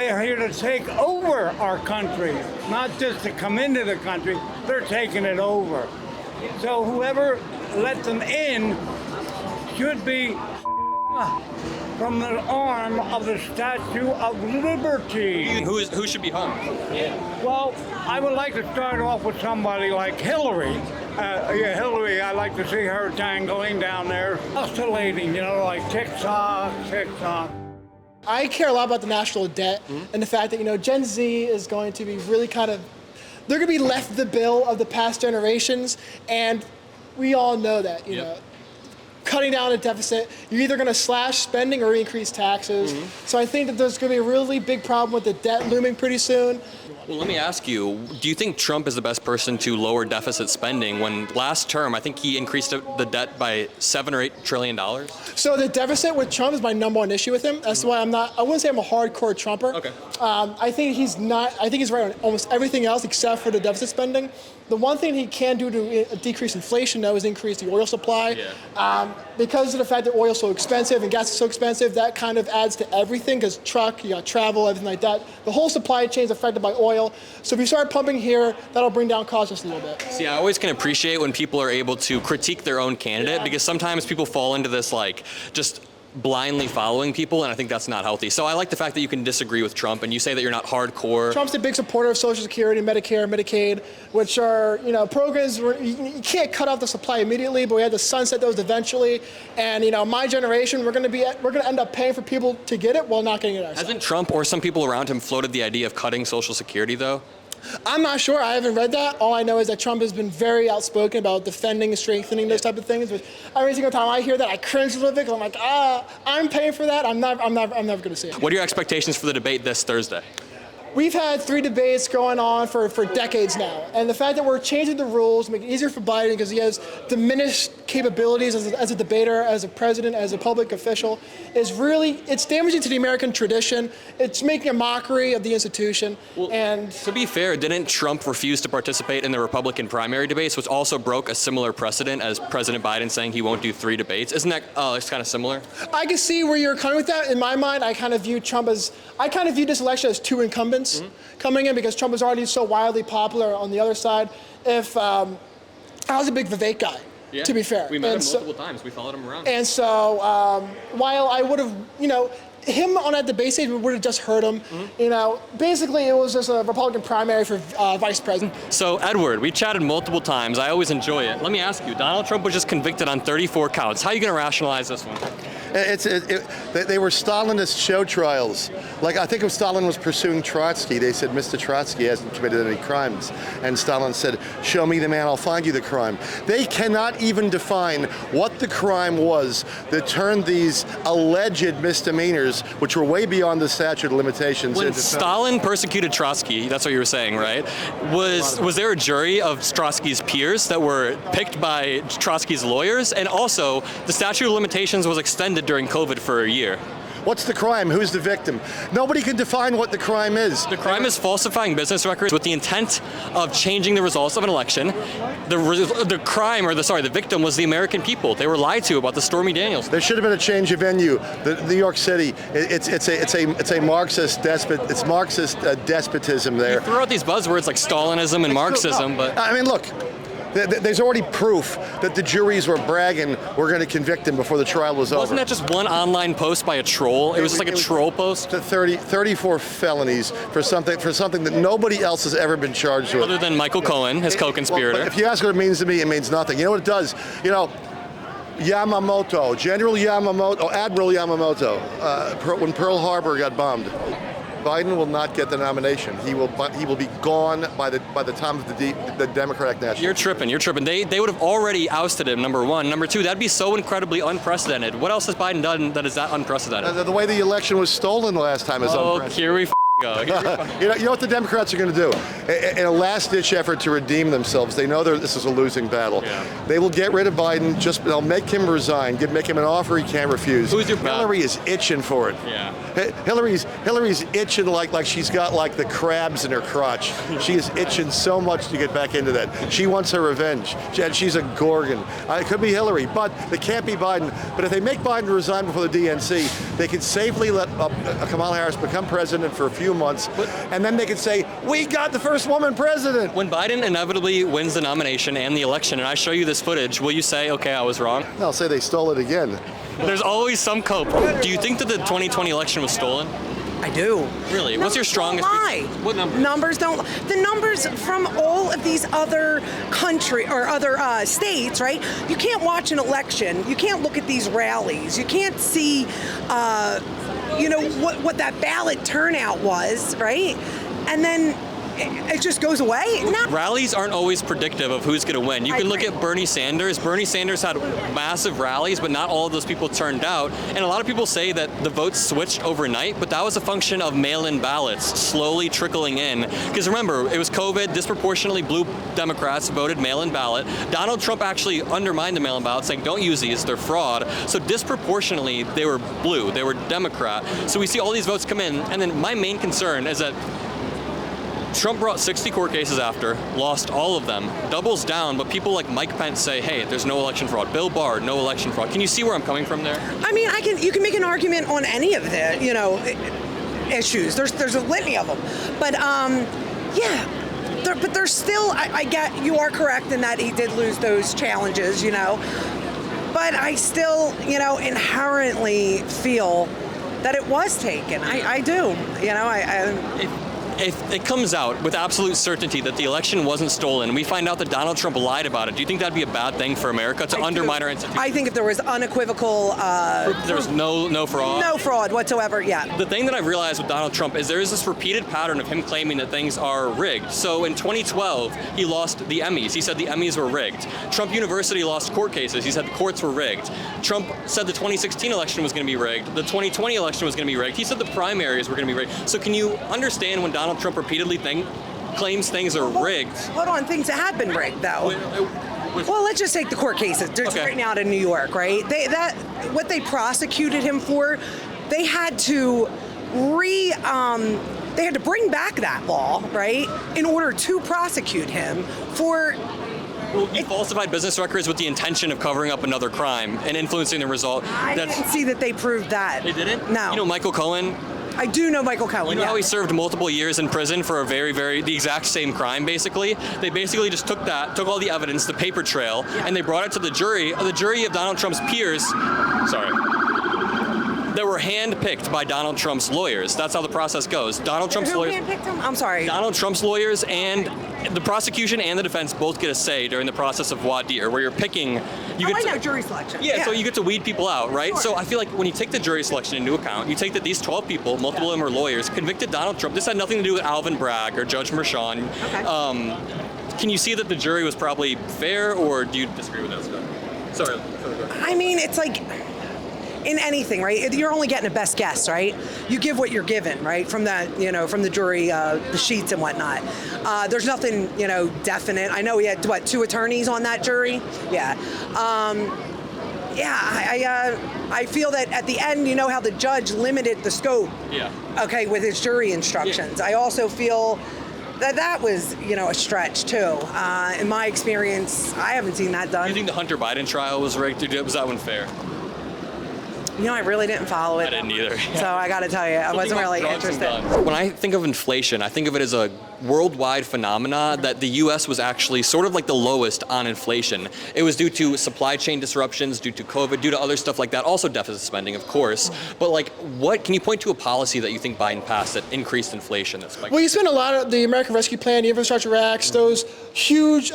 They're here to take over our country, not just to come into the country. They're taking it over. So whoever let them in should be from the arm of the Statue of Liberty. Who should be hung? Well, I would like to start off with somebody like Hillary. Hillary, I like to see her dangling down there, oscillating, like tick-tock, tick-tock. I care a lot about the national debt and the fact that, Gen Z is going to be really they're going to be left the bill of the past generations, and we all know that, cutting down a deficit, you're either going to slash spending or increase taxes. So I think that there's going to be a really big problem with the debt looming pretty soon. Well, let me ask you, do you think Trump is the best person to lower deficit spending when last term, I think he increased the debt by $7 or $8 trillion? So the deficit with Trump is my number one issue with him. That's why I wouldn't say I'm a hardcore Trumper. Okay. I think he's right on almost everything else except for the deficit spending. The one thing he can do to decrease inflation, though, is increase the oil supply. Yeah. Because of the fact that oil is so expensive and gas is so expensive, that kind of adds to everything, because you got travel, everything like that. The whole supply chain is affected by oil. So if you start pumping here, that'll bring down costs just a little bit. See, I always can appreciate when people are able to critique their own candidate, because sometimes people fall into this, just blindly following people, and I think that's not healthy. So I like the fact that you can disagree with Trump, and you say that you're not hardcore. Trump's a big supporter of Social Security, Medicare, Medicaid, which are programs where you can't cut off the supply immediately, but we had to sunset those eventually. And my generation, we're going to end up paying for people to get it while not getting it ourselves. Hasn't Trump or some people around him floated the idea of cutting Social Security, though? I'm not sure. I haven't read that. All I know is that Trump has been very outspoken about defending and strengthening those type of things. But every single time I hear that, I cringe a little bit, because I'm like, I'm paying for that. I'm never going to see it. What are your expectations for the debate this Thursday? We've had 3 debates going on for decades now, and the fact that we're changing the rules to make it easier for Biden, because he has diminished capabilities as a debater, as a president, as a public official, it's damaging to the American tradition. It's making a mockery of the institution. Well, and to be fair, didn't Trump refuse to participate in the Republican primary debates, which also broke a similar precedent as President Biden saying he won't do 3 debates? Isn't that it's kind of similar? I can see where you're coming with that. In my mind, I kind of view this election as 2 incumbents coming in, because Trump is already so wildly popular on the other side. I was a big Vivek guy, to be fair. We met him multiple times. We followed him around. And so while I would have, him on that debate stage would have just hurt him. Basically it was just a Republican primary for vice president. So Edward, we chatted multiple times. I always enjoy it. Let me ask you, Donald Trump was just convicted on 34 counts. How are you going to rationalize this one? They were Stalinist show trials. I think if Stalin was pursuing Trotsky, they said, Mr. Trotsky hasn't committed any crimes. And Stalin said, show me the man, I'll find you the crime. They cannot even define what the crime was that turned these alleged misdemeanors, which were way beyond the statute of limitations. When Stalin persecuted Trotsky, that's what you were saying, right? Was there a jury of Trotsky's peers that were picked by Trotsky's lawyers? And also, the statute of limitations was extended during COVID for a year. What's the crime? Who's the victim? Nobody can define what the crime is. The crime is falsifying business records with the intent of changing the results of an election. The victim was the American people. They were lied to about the Stormy Daniels. There should have been a change of venue. New York City, it's a Marxist despotism there. You throw out these buzzwords like Stalinism and Marxism, but I mean, look. There's already proof that the juries were bragging we're going to convict him before the trial was over. Wasn't that just one online post by a troll? It was like a troll post? 34 felonies for something that nobody else has ever been charged with. Other than Michael Cohen, his co-conspirator. Well, if you ask what it means to me, it means nothing. You know what it does? Yamamoto, Admiral Yamamoto, when Pearl Harbor got bombed. Biden will not get the nomination. He will be gone by the time of the Democratic National. You're tripping. They would have already ousted him, number one. Number two, that'd be so incredibly unprecedented. What else has Biden done that is that unprecedented? The way the election was stolen the last time is unprecedented. Here we go. You know what the Democrats are going to do? In a last-ditch effort to redeem themselves, they know this is a losing battle. Yeah. They will get rid of Biden. They'll make him resign. Make him an offer he can't refuse. Who's your Hillary is itching for it. Yeah. Hillary's itching like she's got the crabs in her crotch. She is itching so much to get back into that. She wants her revenge. She's a Gorgon. It could be Hillary, but it can't be Biden. But if they make Biden resign before the DNC, they can safely let Kamala Harris become president for a few few months, and then they could say, we got the first woman president. When Biden inevitably wins the nomination and the election, and I show you this footage, will you say, okay, I was wrong? I'll say they stole it again. There's always some cope. Do you think that the 2020 election was stolen? I do. Really? What's your strongest? Lie. What numbers? Numbers don't. The numbers from all of these other other states, right? You can't watch an election. You can't look at these rallies. You can't see, what that ballot turnout was, right? And then it just goes away. No. Rallies aren't always predictive of who's going to win. You can look at Bernie Sanders. Bernie Sanders had massive rallies, but not all of those people turned out. And a lot of people say that the votes switched overnight, but that was a function of mail-in ballots slowly trickling in. Because remember, it was COVID, disproportionately blue Democrats voted mail-in ballot. Donald Trump actually undermined the mail-in ballot, saying, don't use these, they're fraud. So disproportionately, they were blue, they were Democrat. So we see all these votes come in, and then my main concern is that Trump brought 60 court cases after, lost all of them, doubles down, but people like Mike Pence say, hey, there's no election fraud. Bill Barr, no election fraud. Can you see where I'm coming from there? I mean, you can make an argument on any of the, issues. There's a litany of them. But, but there's still, I get, you are correct in that he did lose those challenges, But I still, inherently feel that it was taken. I do, If it comes out with absolute certainty that the election wasn't stolen, we find out that Donald Trump lied about it, do you think that'd be a bad thing for America to undermine our institutions? I think if there was unequivocal... there was no fraud? No fraud whatsoever, yeah. The thing that I've realized with Donald Trump is there is this repeated pattern of him claiming that things are rigged. So in 2012, he lost the Emmys. He said the Emmys were rigged. Trump University lost court cases. He said the courts were rigged. Trump said the 2016 election was going to be rigged. The 2020 election was going to be rigged. He said the primaries were going to be rigged. So can you understand when Donald Trump repeatedly claims things are rigged? Hold on, things that have been rigged, though. Well, let's just take the court cases. There's right now in New York, right? What they prosecuted him for, they had to bring back that law, right, in order to prosecute him for. Well, he falsified business records with the intention of covering up another crime and influencing the result. I didn't see that they proved that. They didn't? No. Michael Cohen? I do know Michael Cohen. You know how he served multiple years in prison for a the exact same crime, basically? They basically just took all the evidence, the paper trail, and they brought it to the jury of Donald Trump's peers. That were handpicked by Donald Trump's lawyers. That's how the process goes. Donald Trump's lawyers. Who handpicked him? I'm sorry. Donald Trump's lawyers and the prosecution and the defense both get a say during the process of voir dire, where you're picking. Jury selection. Yeah, so you get to weed people out, right? Sure. So I feel like when you take the jury selection into account, you take that these 12 people, multiple of them are lawyers, convicted Donald Trump. This had nothing to do with Alvin Bragg or Judge Merchan. Okay. Can you see that the jury was probably fair, or do you disagree with that stuff? Sorry. I mean, it's like in anything, right? You're only getting a best guess, right? You give what you're given, right? From that, from the jury, the sheets and whatnot. There's nothing, definite. I know we had, 2 attorneys on that jury? Yeah. I feel that at the end, how the judge limited the scope. Yeah. Okay, with his jury instructions. Yeah. I also feel that was, a stretch too. In my experience, I haven't seen that done. Do you think the Hunter Biden trial was rigged? Was that one fair? I really didn't follow it. I didn't either. So I got to tell you, I wasn't really interested. When I think of inflation, I think of it as a worldwide phenomena that the U.S. was actually sort of like the lowest on inflation. It was due to supply chain disruptions, due to COVID, due to other stuff like that. Also deficit spending, of course. But what can you point to a policy that you think Biden passed that increased inflation? Well, you spent a lot of the American Rescue Plan, the Infrastructure Acts, those huge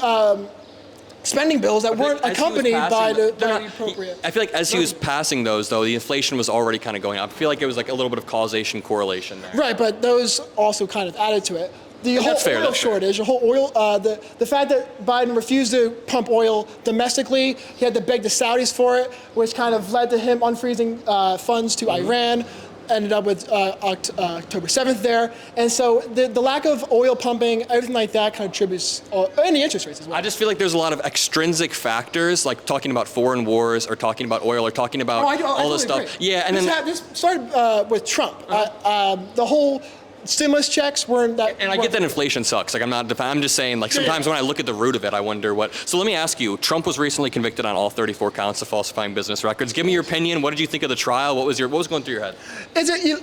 spending bills that weren't accompanied by the appropriate. I feel like as he was passing those, though, the inflation was already kind of going up. I feel like it was like a little bit of causation correlation there. Right, but those also kind of added to it. The whole oil shortage, the whole oil, the fact that Biden refused to pump oil domestically, he had to beg the Saudis for it, which kind of led to him unfreezing funds to Iran. Ended up with October 7th there. And so the lack of oil pumping, everything like that kind of contributes, and the interest rates as well. I just feel like there's a lot of extrinsic factors, like talking about foreign wars or talking about oil or talking about all this stuff. Agree. Yeah, and this started with Trump. The whole stimulus checks weren't that. And I get that inflation sucks. I'm just saying, sometimes when I look at the root of it, I wonder what. So let me ask you, Trump was recently convicted on all 34 counts of falsifying business records. Give me your opinion. What did you think of the trial? What was going through your head?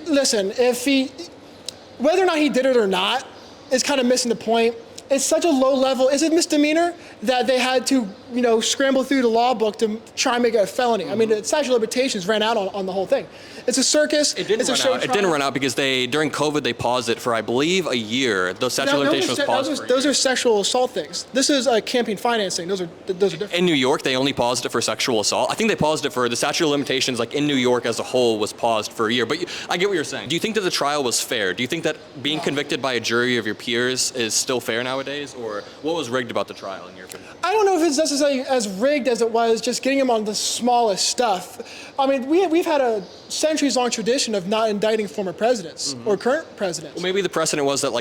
Listen, if he whether or not he did it or not is kind of missing the point. It's such a low level, it's a misdemeanor that they had to, scramble through the law book to try and make it a felony. I mean, the statute of limitations ran out on the whole thing. It's a circus. It didn't run out. It didn't run out because during COVID, they paused it for, I believe, a year. The statute of limitations was paused for a year. Those are sexual assault things. This is campaign financing. Those are different. In New York, they only paused it for sexual assault. I think they paused it for the statute of limitations, like in New York as a whole, was paused for a year. But I get what you're saying. Do you think that the trial was fair? Do you think that being convicted by a jury of your peers is still fair nowadays? Or what was rigged about the trial, in your opinion? I don't know if it's necessarily as rigged as it was just getting him on the smallest stuff. I mean, we've had a centuries-long tradition of not indicting former presidents or current presidents. Well, maybe the precedent was that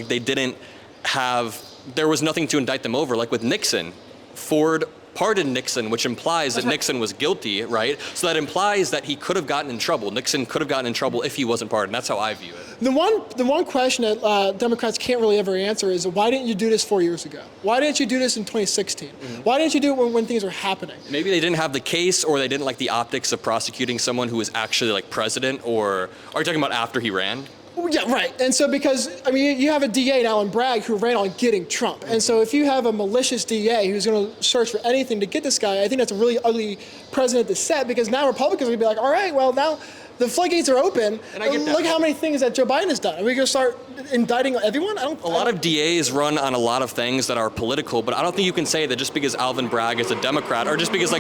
there was nothing to indict them over. Like with Nixon, Ford pardoned Nixon, which implies that Nixon was guilty, right? So that implies that he could have gotten in trouble. Nixon could have gotten in trouble if he wasn't pardoned. That's how I view it. The one question that Democrats can't really ever answer is, why didn't you do this 4 years ago? Why didn't you do this in 2016? Why didn't you do it when things were happening? Maybe they didn't have the case, or they didn't like the optics of prosecuting someone who was actually like president, or are you talking about after he ran? Yeah, right. And so you have a DA, Alan Bragg, who ran on getting Trump. And so if you have a malicious DA who's going to search for anything to get this guy, I think that's a really ugly precedent to set, because now Republicans are going to be like, all right, well, now the floodgates are open. And I get that. Look how many things that Joe Biden has done. Are we going to start indicting everyone? A lot of DAs run on a lot of things that are political, but I don't think you can say that just because Alvin Bragg is a Democrat, or just because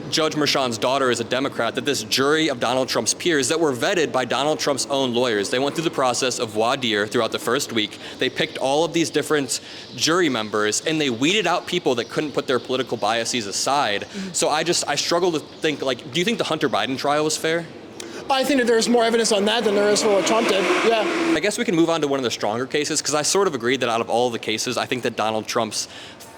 Judge Merchan's daughter is a Democrat, that this jury of Donald Trump's peers that were vetted by Donald Trump's own lawyers, they went through the process of voir dire throughout the first week. They picked all of these different jury members, and they weeded out people that couldn't put their political biases aside. So I struggle to think, do you think the Hunter Biden trial was fair? I think that there's more evidence on that than there is for what Trump did, yeah. I guess we can move on to one of the stronger cases, because I sort of agree that out of all of the cases, I think that Donald Trump's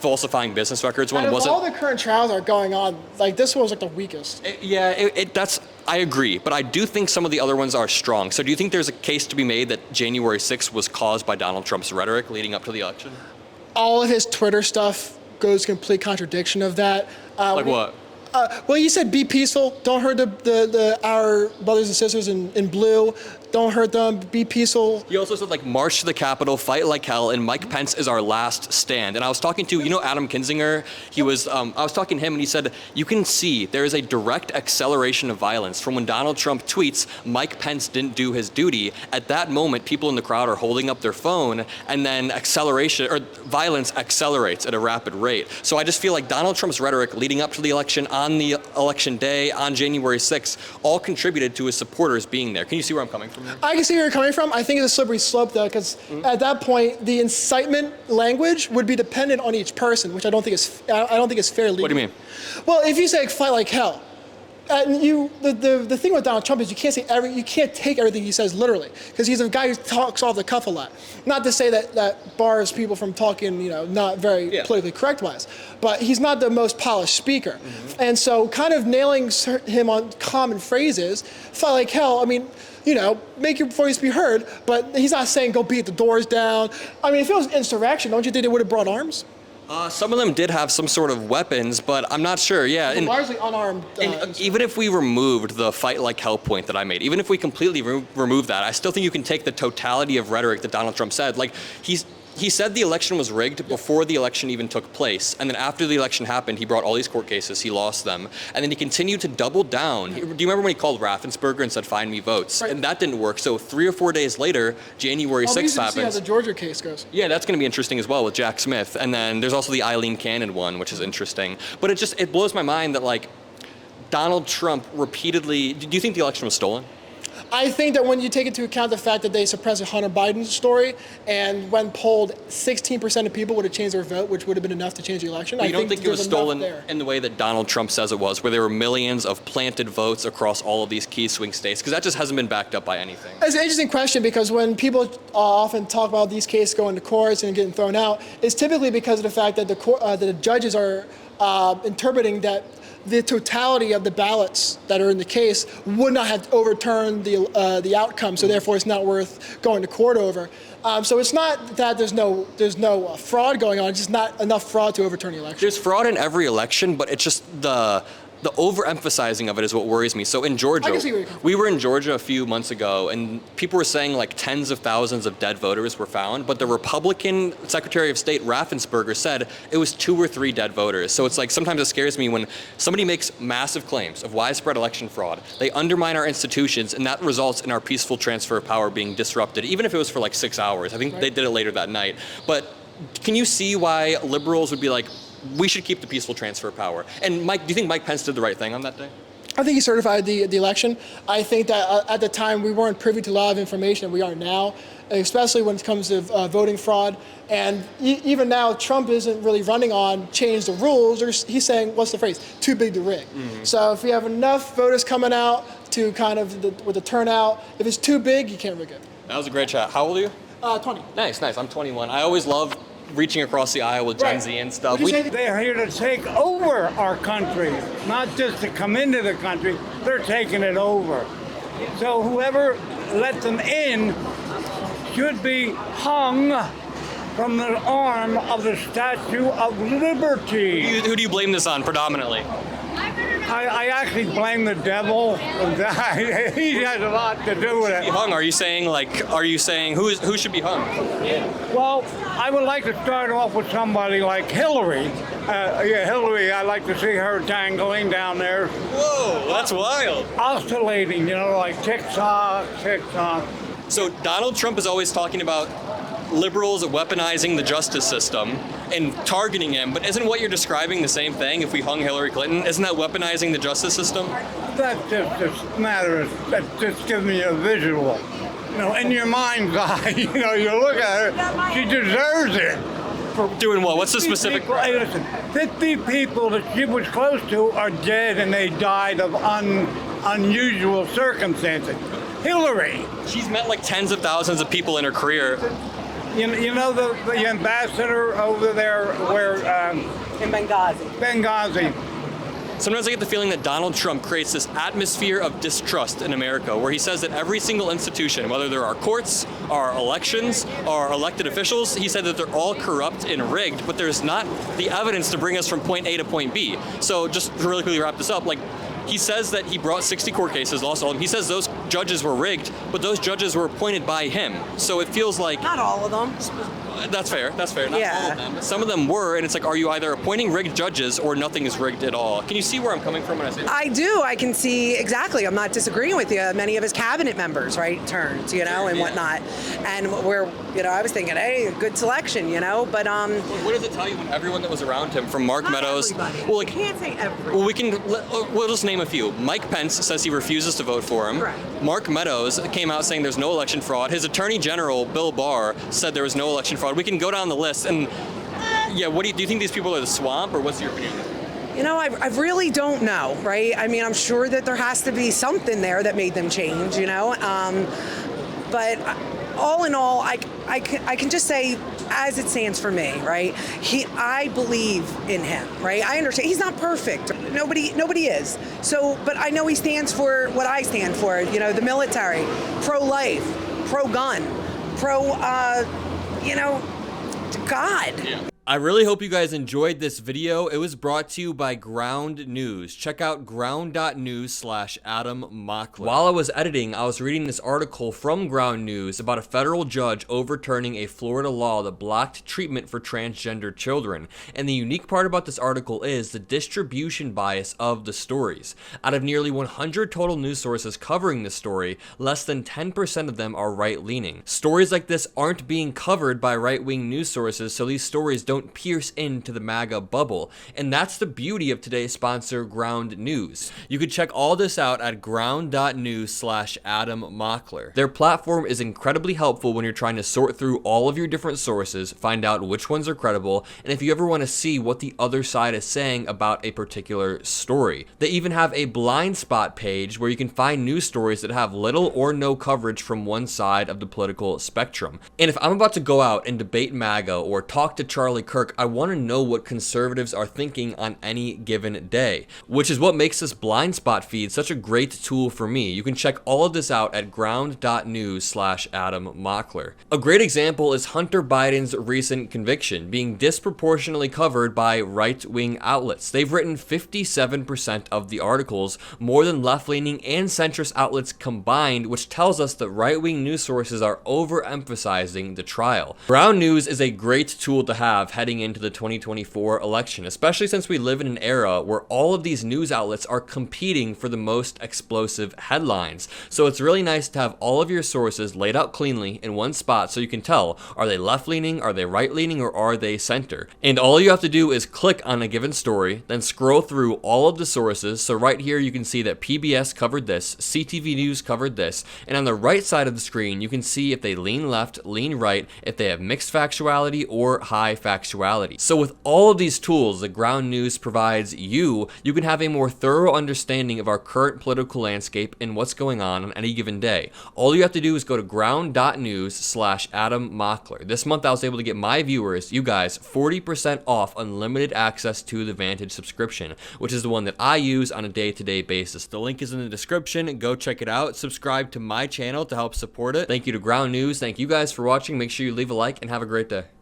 falsifying business records one wasn't. All the current trials are going on, this one was the weakest. I agree, but I do think some of the other ones are strong. So do you think there's a case to be made that January 6th was caused by Donald Trump's rhetoric leading up to the election? All of his Twitter stuff goes complete contradiction of that. Like what? Well, you said be peaceful. Don't hurt our brothers and sisters in blue. Don't hurt them. Be peaceful. He also said march to the Capitol, fight like hell, and Mike Pence is our last stand. And I was talking to Adam Kinzinger. I was talking to him, and he said you can see there is a direct acceleration of violence from when Donald Trump tweets Mike Pence didn't do his duty. At that moment, people in the crowd are holding up their phone, and then violence accelerates at a rapid rate. So I just feel like Donald Trump's rhetoric leading up to the election, on the election day, on January 6th, all contributed to his supporters being there. Can you see where I'm coming from? I can see where you're coming from. I think it's a slippery slope, though, because at that point, the incitement language would be dependent on each person, which I don't think is fair legally. What do you mean? Well, if you say fight like hell, the thing with Donald Trump is you can't take everything he says literally, because he's a guy who talks off the cuff a lot. Not to say that bars people from talking, not very politically correct wise, but he's not the most polished speaker. And so kind of nailing him on common phrases, fight like hell, make your voice be heard, but he's not saying go beat the doors down. If it was insurrection, don't you think they would have brought arms? Some of them did have some sort of weapons, but I'm not sure. Yeah, and largely unarmed. Even if we removed the fight like hell point that I made, even if we completely remove that, I still think you can take the totality of rhetoric that Donald Trump said. He said the election was rigged before the election even took place. And then after the election happened, he brought all these court cases, he lost them. And then he continued to double down. Do you remember when he called Raffensperger and said, find me votes? Right. And that didn't work. So 3 or 4 days later, January 6th happens. See how the Georgia case goes. Yeah, that's going to be interesting as well with Jack Smith. And then there's also the Eileen Cannon one, which is interesting. But it blows my mind that Donald Trump repeatedly, do you think the election was stolen? I think that when you take into account the fact that they suppressed Hunter Biden's story, and when polled, 16% of people would have changed their vote, which would have been enough to change the election. But you don't think it was stolen in the way that Donald Trump says it was, where there were millions of planted votes across all of these key swing states? Because that just hasn't been backed up by anything. It's an interesting question, because when people often talk about these cases going to courts and getting thrown out, it's typically because of the fact that the judges are interpreting that the totality of the ballots that are in the case would not have overturned the outcome, so therefore it's not worth going to court over. So it's not that there's no fraud going on, it's just not enough fraud to overturn the election. There's fraud in every election, but it's just the overemphasizing of it is what worries me. So in Georgia, we were in Georgia a few months ago, and people were saying like tens of thousands of dead voters were found, but the Republican Secretary of State Raffensperger said it was 2 or 3 dead voters. So it's like sometimes it scares me when somebody makes massive claims of widespread election fraud, they undermine our institutions, and that results in our peaceful transfer of power being disrupted, even if it was for like 6 hours. I think they did it later that night. But can you see why liberals would be like, we should keep the peaceful transfer of power? And Mike, do you think Mike Pence did the right thing on that day? I think he certified the election. I think that at the time we weren't privy to a lot of information that we are now, especially when it comes to voting fraud. And even now, Trump isn't really running on change the rules. He's saying, what's the phrase? Too big to rig. So if you have enough voters coming out to kind of with the turnout, if it's too big, you can't rig it. That was a great chat. How old are you? 20. Nice. I'm 21. I always love reaching across the aisle with Gen Z and stuff. They're here to take over our country, not just to come into the country. They're taking it over. So whoever let them in should be hung from the arm of the Statue of Liberty. Who do you blame this on predominantly? I actually blame the devil. He has a lot to do with it. Be hung? Are you saying who should be hung? Well, I would like to start off with somebody like Hillary. Hillary, I like to see her dangling down there. Whoa, that's wild. Oscillating, like tick-tock, tick-tock. So Donald Trump is always talking about liberals weaponizing the justice system and targeting him, but isn't what you're describing the same thing if we hung Hillary Clinton? Isn't that weaponizing the justice system? That's just a matter of, that just gives me a visual. In your mind's eye, you look at her, she deserves it. For doing what? What's the specific? Hey, listen, 50 people that she was close to are dead and they died of unusual circumstances. Hillary. She's met like tens of thousands of people in her career. You know the ambassador over there where In Benghazi. Benghazi. Sometimes I get the feeling that Donald Trump creates this atmosphere of distrust in America, where he says that every single institution, whether there are courts, our elections, our elected officials, he said that they're all corrupt and rigged, but there's not the evidence to bring us from point A to point B. So just to really quickly wrap this up, he says that he brought 60 court cases, lost all of them. He says those judges were rigged, but those judges were appointed by him. So it feels like... Not all of them. That's fair. Not all of them. But some of them were, and it's like, are you either appointing rigged judges or nothing is rigged at all? Can you see where I'm coming from when I say that? I do. I can see exactly. I'm not disagreeing with you. Many of his cabinet members, right, turned, and whatnot. And I was thinking, hey, good selection, but... What does it tell you when everyone that was around him, from Mark Meadows... Everybody. Well, you can't say everybody. Well, we'll just name a few. Mike Pence says he refuses to vote for him. Correct. Mark Meadows came out saying there's no election fraud. His Attorney General, Bill Barr, said there was no election fraud. We can go down the list, and what do you think these people are the swamp, or what's your opinion? I really don't know, right? I mean, I'm sure that there has to be something there that made them change, but all in all, I can just say, as it stands for me, right? I believe in him, right? I understand he's not perfect. Nobody is. So, but I know he stands for what I stand for. The military, pro-life, pro-gun, God. Yeah. I really hope you guys enjoyed this video. It was brought to you by Ground News. Check out ground.news/Adam Mockler. While I was editing, I was reading this article from Ground News about a federal judge overturning a Florida law that blocked treatment for transgender children. And the unique part about this article is the distribution bias of the stories. Out of nearly 100 total news sources covering this story, less than 10% of them are right-leaning. Stories like this aren't being covered by right-wing news sources, so these stories don't pierce into the MAGA bubble. And that's the beauty of today's sponsor, Ground News. You can check all this out at ground.news/Adam Mockler. Their platform is incredibly helpful when you're trying to sort through all of your different sources, find out which ones are credible, and if you ever want to see what the other side is saying about a particular story. They even have a blind spot page where you can find news stories that have little or no coverage from one side of the political spectrum. And if I'm about to go out and debate MAGA or talk to Charlie Kirk, I want to know what conservatives are thinking on any given day, which is what makes this blind spot feed such a great tool for me. You can check all of this out at ground.news/Adam Mockler. A great example is Hunter Biden's recent conviction being disproportionately covered by right-wing outlets. They've written 57% of the articles, more than left-leaning and centrist outlets combined, which tells us that right-wing news sources are overemphasizing the trial. Ground News is a great tool to have heading into the 2024 election, especially since we live in an era where all of these news outlets are competing for the most explosive headlines. So it's really nice to have all of your sources laid out cleanly in one spot so you can tell, are they left-leaning, are they right-leaning, or are they center? And all you have to do is click on a given story, then scroll through all of the sources. So right here you can see that PBS covered this, CTV News covered this, and on the right side of the screen you can see if they lean left, lean right, if they have mixed factuality or high factuality. So with all of these tools that Ground News provides you can have a more thorough understanding of our current political landscape and what's going on any given day. All you have to do is go to ground.news/Adam Mockler. This month I was able to get my viewers, you guys, 40% off unlimited access to the Vantage subscription, which is the one that I use on a day-to-day basis. The link is in the description. Go check it out. Subscribe to my channel to help support it. Thank you to Ground News. Thank you guys for watching. Make sure you leave a like and have a great day.